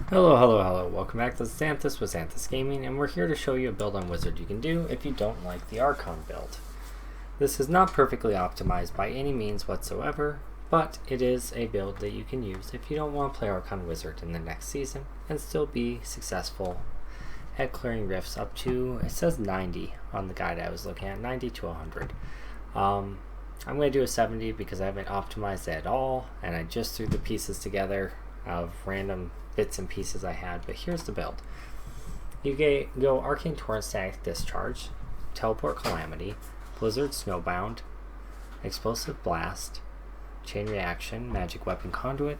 Hello, hello, hello. Welcome back to Xanthus with Xanthus Gaming, and we're here to show you a build on Wizard you can do if you don't like the Archon build. This is not perfectly optimized by any means whatsoever, but it is a build that you can use if you don't want to play Archon Wizard in the next season and still be successful at clearing rifts up to, it says 90 on the guide I was looking at, 90 to 100. I'm going to do a 70 because I haven't optimized it at all, and I just threw the pieces together of random bits and pieces I had, but here's the build. You go Arcane Torrent Static Discharge, Teleport Calamity, Blizzard Snowbound, Explosive Blast, Chain Reaction, Magic Weapon Conduit,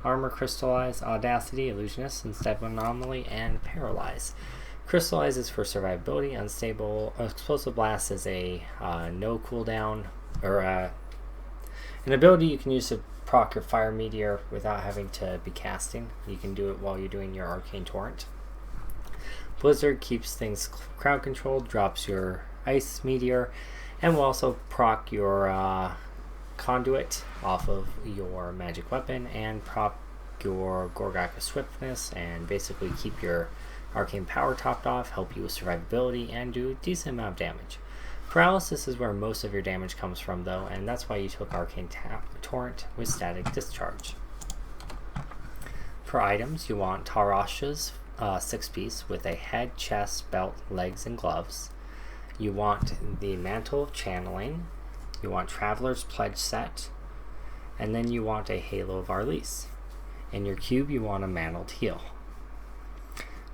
Armor Crystallize, Audacity, Illusionist, Instead of Anomaly, and Paralyze. Crystallize is for survivability, unstable. Explosive Blast is a no cooldown, or an ability you can use to proc your Fire Meteor without having to be casting. You can do it while you're doing your Arcane Torrent. Blizzard keeps things crowd controlled, drops your Ice Meteor, and will also proc your Conduit off of your Magic Weapon and proc your Gorgaka Swiftness, and basically keep your Arcane Power topped off, help you with survivability, and do a decent amount of damage. Paralysis is where most of your damage comes from, though, and that's why you took Arcane Torrent with Static Discharge. For items, you want Talrasha's 6-piece with a head, chest, belt, legs, and gloves. You want the Mantle of Channeling. You want Traveler's Pledge set. And then you want a Halo of Arlis. In your cube, you want a Mantled Heal.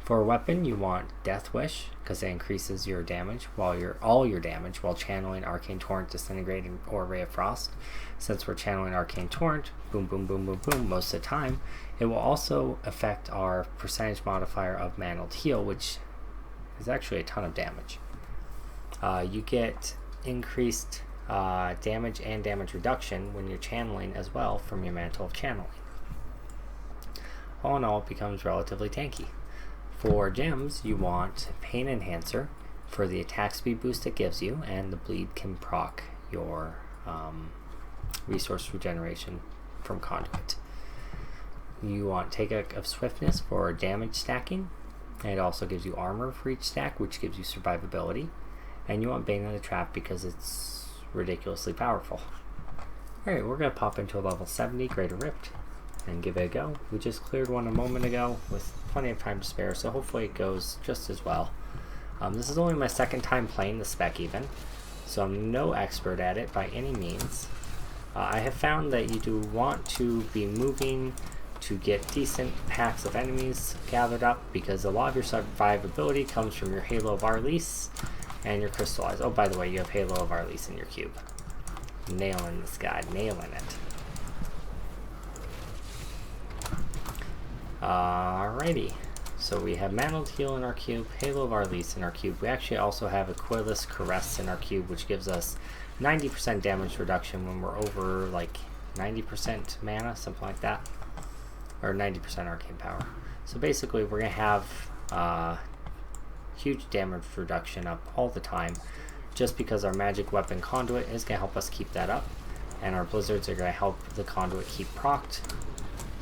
For a weapon, you want Death Wish, because it increases your damage all your damage while channeling Arcane Torrent, Disintegrate, or Ray of Frost. Since we're channeling Arcane Torrent, boom, boom, boom, boom, boom, most of the time, it will also affect our percentage modifier of Mantled Heal, which is actually a ton of damage. You get increased damage and damage reduction when you're channeling as well from your Mantle of Channeling. All in all, it becomes relatively tanky. For gems, you want Pain Enhancer for the attack speed boost it gives you, and the bleed can proc your resource regeneration from Conduit. You want Take of Swiftness for damage stacking, and it also gives you armor for each stack, which gives you survivability. And you want Bane of the Trap because it's ridiculously powerful. Alright, we're going to pop into a level 70 Greater Rift and give it a go. We just cleared one a moment ago with plenty of time to spare, so hopefully it goes just as well. This is only my second time playing the spec even, so I'm no expert at it by any means. I have found that you do want to be moving to get decent packs of enemies gathered up, because a lot of your survivability comes from your Halo of Arlis and your Crystallize. Oh, by the way, you have Halo of Arlis in your cube. Nailing this guy, nailing it. Alrighty, so we have Mantled Heal in our cube, Halo of Arlis in our cube. We actually also have Aquilus Caress in our cube, which gives us 90% damage reduction when we're over like 90% mana, something like that, or 90% arcane power. So basically we're going to have huge damage reduction up all the time, just because our Magic Weapon Conduit is going to help us keep that up, and our Blizzards are going to help the Conduit keep procced.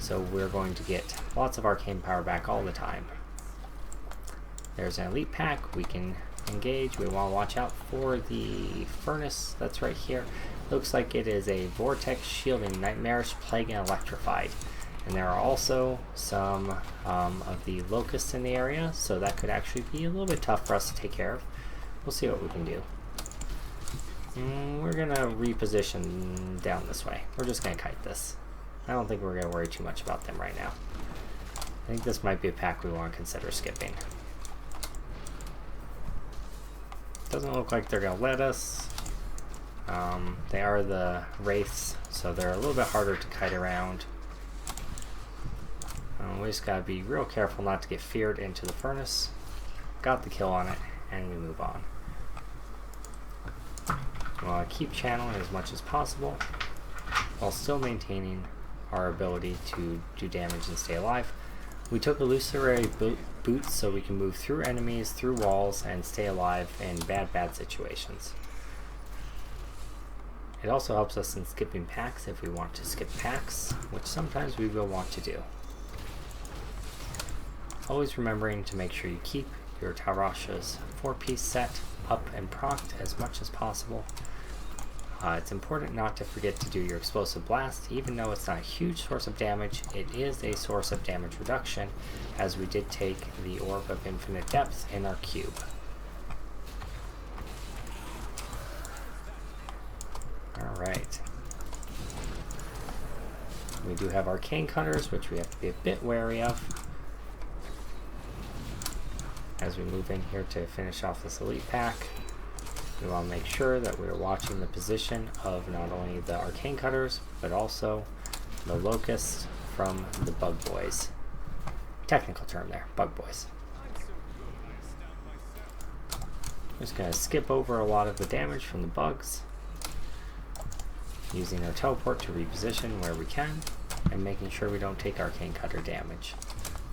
So we're going to get lots of arcane power back all the time. There's an elite pack we can engage. We want to watch out for the furnace that's right here. Looks like it is a Vortex Shielding, Nightmarish, Plague, and Electrified. And there are also some of the locusts in the area, so that could actually be a little bit tough for us to take care of. We'll see what we can do. We're going to reposition down this way. We're just going to kite this. I don't think we're going to worry too much about them right now. I think this might be a pack we want to consider skipping. Doesn't look like they're going to let us. They are the wraiths, so they're a little bit harder to kite around. We just got to be real careful not to get feared into the furnace. Got the kill on it, and we move on. We'll keep channeling as much as possible while still maintaining our ability to do damage and stay alive. We took illusory boots so we can move through enemies, through walls, and stay alive in bad situations. It also helps us in skipping packs if we want to skip packs, which sometimes we will want to do. always remembering to make sure you keep your Talrasha's 4-piece set up and procced as much as possible. It's important not to forget to do your explosive blast. Even though it's not a huge source of damage, it is a source of damage reduction, as we did take the Orb of Infinite Depth in our cube. Alright. We do have Arcane Cutters, which we have to be a bit wary of as we move in here to finish off this elite pack. We want to make sure that we're watching the position of not only the Arcane Cutters, but also the Locusts from the Bug Boys. Technical term there, Bug Boys. I'm just going to skip over a lot of the damage from the bugs, using our teleport to reposition where we can, and making sure we don't take Arcane Cutter damage.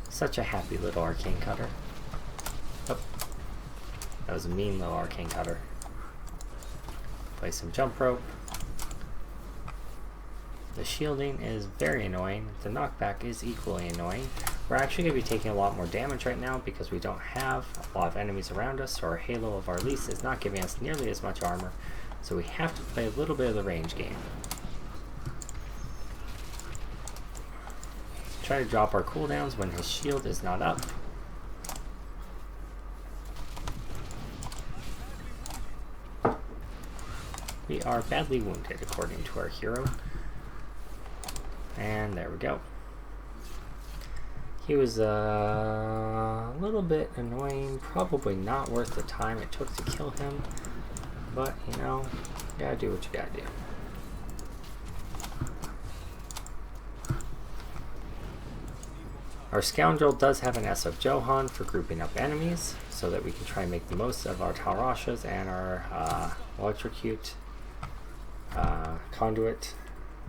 Such a happy little Arcane Cutter. Oh, that was a mean little Arcane Cutter. Play some jump rope. The shielding is very annoying. The knockback is equally annoying. We're actually going to be taking a lot more damage right now because we don't have a lot of enemies around us, so our Halo of Arlis is not giving us nearly as much armor, so we have to play a little bit of the range game. Try to drop our cooldowns when his shield is not up. We are badly wounded, according to our hero. And there we go. He was a little bit annoying, probably not worth the time it took to kill him. But, you know, you gotta do what you gotta do. Our Scoundrel does have an S of Johan for grouping up enemies, so that we can try and make the most of our Talrashas and our Electrocute Conduit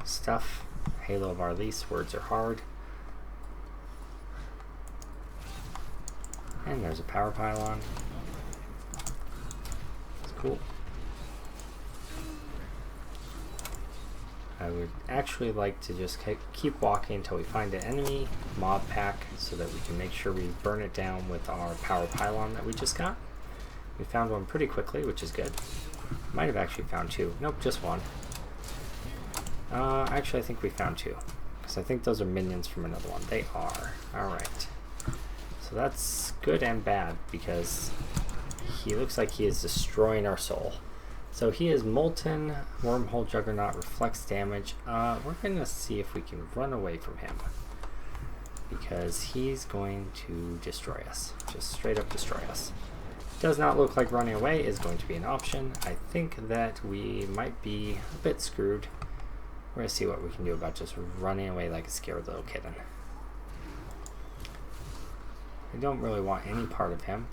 stuff. Halo of Arlis, words are hard. And there's a power pylon. It's cool. I would actually like to just keep walking until we find an enemy mob pack so that we can make sure we burn it down with our power pylon that we just got. We found one pretty quickly, which is good. Might have actually found two. Nope, just one. Actually, I think we found two, because I think those are minions from another one. They are. Alright. So that's good and bad, because he looks like he is destroying our soul. So he is Molten, Wormhole Juggernaut, reflects damage. We're going to see if we can run away from him, because he's going to destroy us. Just straight up destroy us. Does not look like running away is going to be an option. I think that we might be a bit screwed. We're going to see what we can do about just running away like a scared little kitten. I don't really want any part of him.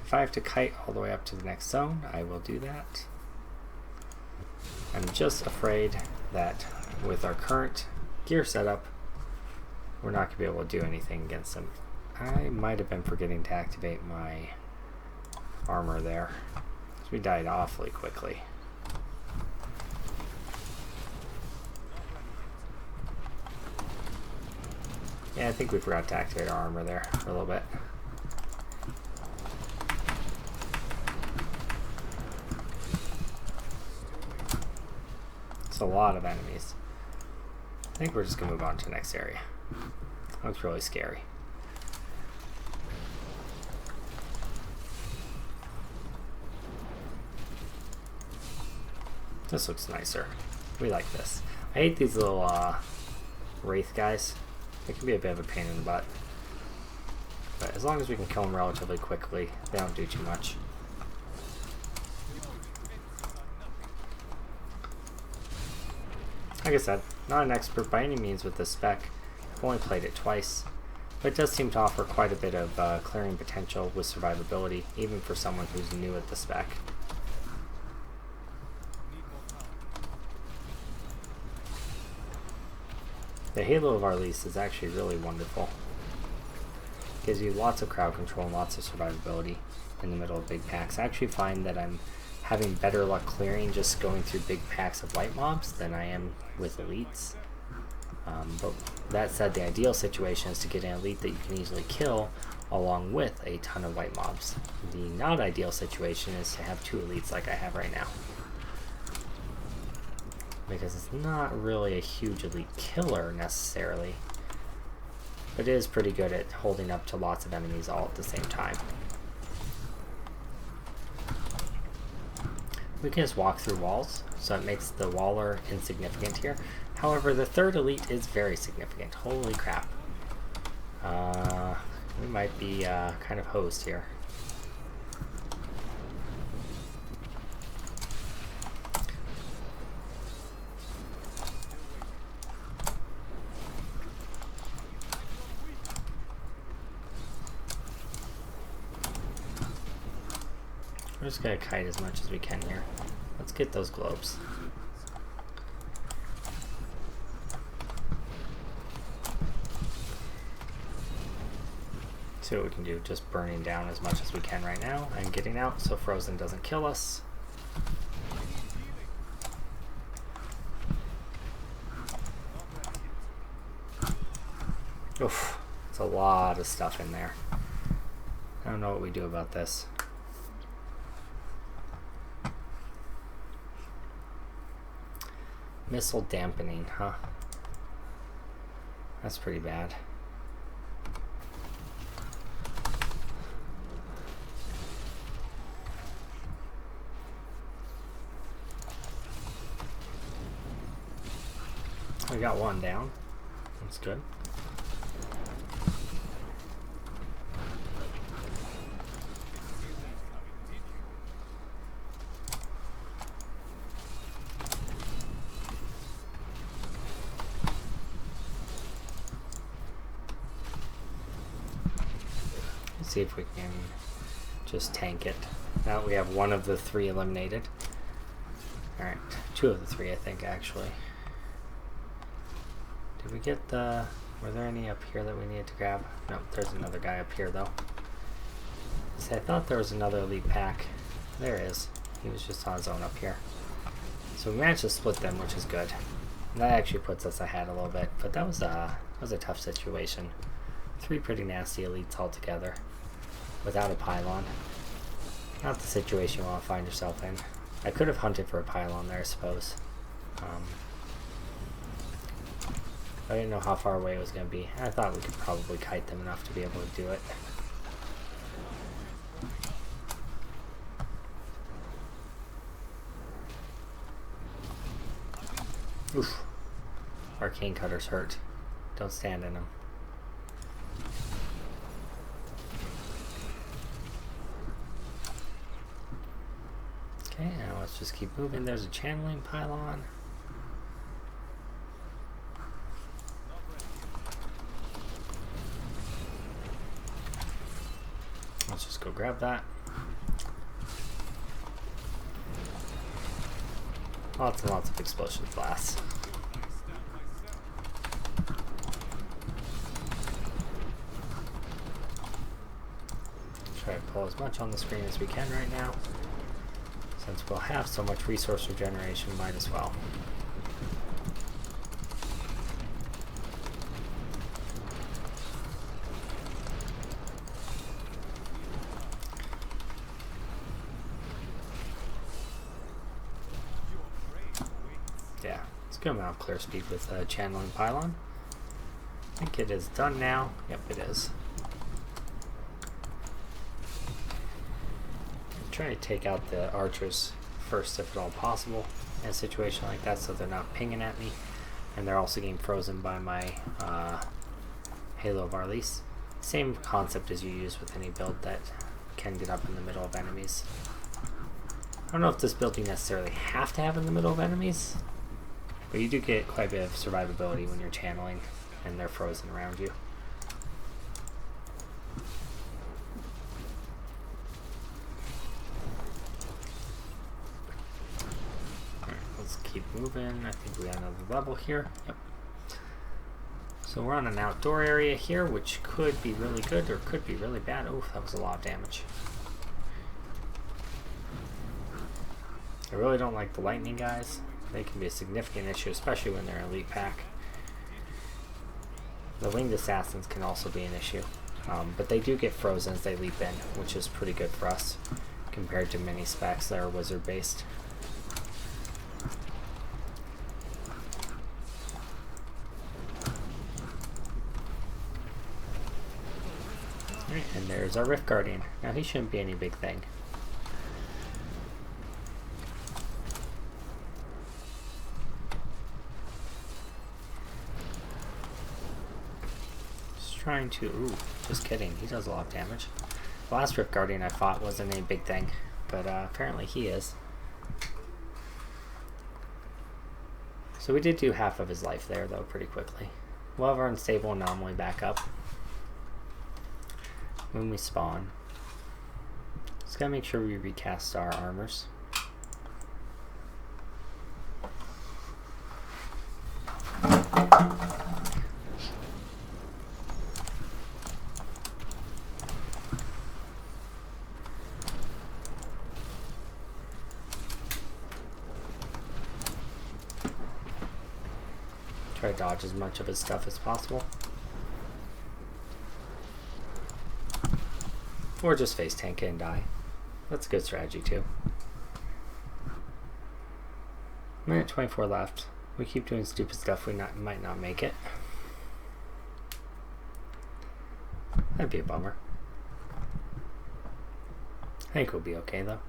If I have to kite all the way up to the next zone, I will do that. I'm just afraid that with our current gear setup, we're not going to be able to do anything against him. I might have been forgetting to activate my armor there. So we died awfully quickly. Yeah, I think we forgot to activate our armor there for a little bit. It's a lot of enemies. I think we're just going to move on to the next area. Looks really scary. This looks nicer. We like this. I hate these little wraith guys. They can be a bit of a pain in the butt. But as long as we can kill them relatively quickly, they don't do too much. Like I said, not an expert by any means with this spec. I've only played it twice. But it does seem to offer quite a bit of clearing potential with survivability, even for someone who's new at the spec. The Halo of Arlis is actually really wonderful. Gives you lots of crowd control and lots of survivability in the middle of big packs. I actually find that I'm having better luck clearing just going through big packs of light mobs than I am with elites. But that said, the ideal situation is to get an elite that you can easily kill along with a ton of white mobs. The not ideal situation is to have 2 elites like I have right now, because it's not really a huge elite killer necessarily, but it is pretty good at holding up to lots of enemies all at the same time. We can just walk through walls, so it makes the waller insignificant here. However, the 3rd elite is very significant. Holy crap. We might be kind of hosed here. We're just going to kite as much as we can here. Let's get those globes. See what we can do, just burning down as much as we can right now and getting out so Frozen doesn't kill us. Oof, it's a lot of stuff in there. I don't know what we do about this. Missile dampening, huh? That's pretty bad. We got one down. That's good. Let's see if we can just tank it. Now we have one of the 3 eliminated. Alright, 2 of the 3 I think actually. Did we get the... Were there any up here that we needed to grab? No, there's another guy up here though. See, I thought there was another elite pack. There is. He was just on his own up here. So we managed to split them, which is good. And that actually puts us ahead a little bit, but that was a tough situation. 3 pretty nasty elites all together without a pylon. Not the situation you want to find yourself in. I could have hunted for a pylon there, I suppose. I didn't know how far away it was going to be. I thought we could probably kite them enough to be able to do it. Oof. Arcane Cutter's hurt. Don't stand in them. Okay, now let's just keep moving. There's a channeling pylon. Let's just go grab that. Lots and lots of explosion blasts. Try to pull as much on the screen as we can right now. Since we'll have so much resource regeneration, might as well. Yeah, it's good amount of clear speed with channeling pylon. I think it is done now. Yep, it is. Try to take out the archers first if at all possible in a situation like that so they're not pinging at me, and they're also getting frozen by my Halo of Arlis. Same concept as you use with any build that can get up in the middle of enemies. I don't know if this build you necessarily have to have in the middle of enemies, but you do get quite a bit of survivability when you're channeling and they're frozen around you. Keep moving. I think we got another level here. Yep. So we're on an outdoor area here, which could be really good or could be really bad. Oh, that was a lot of damage. I really don't like the lightning guys. They can be a significant issue, especially when they're elite pack. The winged assassins can also be an issue, but they do get frozen as they leap in, which is pretty good for us compared to many specs that are wizard based. Alright, and there's our Rift Guardian. Now he shouldn't be any big thing. Trying to, ooh, just kidding, he does a lot of damage. The last Rift Guardian I fought wasn't any big thing, but apparently he is. So we did do half of his life there though pretty quickly. We'll have our unstable anomaly back up when we spawn. Just gotta make sure we recast our armors. Try to dodge as much of his stuff as possible. Or just face tank it and die. That's a good strategy too. Minute 24 left. We keep doing stupid stuff, we might not make it. That'd be a bummer. I think we'll be okay though.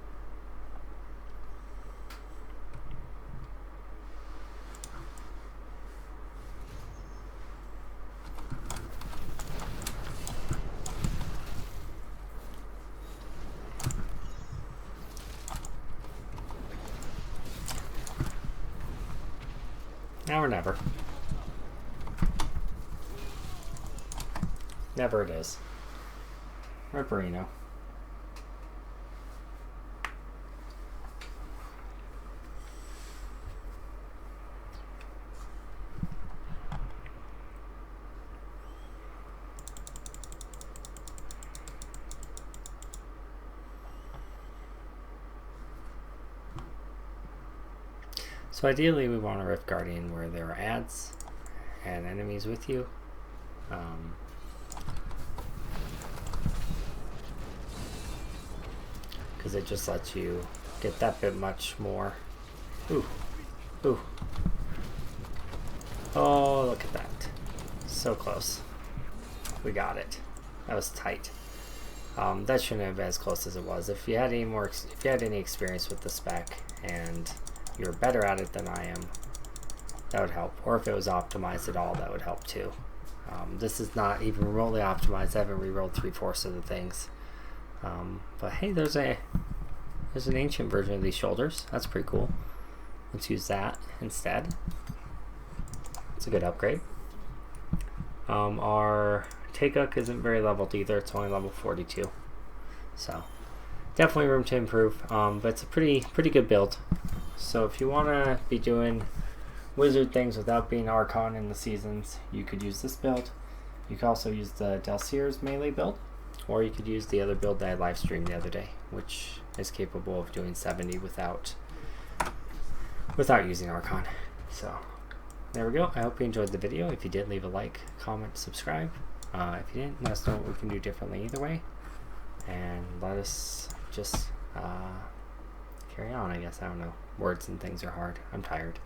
Now or never. Never it is. Ripperino. So ideally we want a Rift Guardian where there are ads and enemies with you. Because it just lets you get that bit much more. Ooh. Ooh. Oh, look at that. So close. We got it. That was tight. That shouldn't have been as close as it was. If you had any experience with the spec and you're better at it than I am, that would help. Or if it was optimized at all, that would help too. This is not even remotely optimized. I haven't rerolled 3/4 of the things. But hey, there's an ancient version of these shoulders. That's pretty cool. Let's use that instead. It's a good upgrade. Our Takeuk isn't very leveled either. It's only level 42. So definitely room to improve. But it's a pretty good build. So if you want to be doing wizard things without being Archon in the seasons, you could use this build. You could also use the Delcier's melee build, or you could use the other build that I live streamed the other day, which is capable of doing 70 without using Archon. So there we go. I hope you enjoyed the video. If you did, leave a like, comment, subscribe. If you didn't, let us know what we can do differently either way, and let us just carry on, I guess. I don't know. Words and things are hard. I'm tired.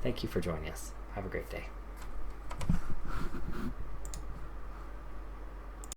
Thank you for joining us. Have a great day.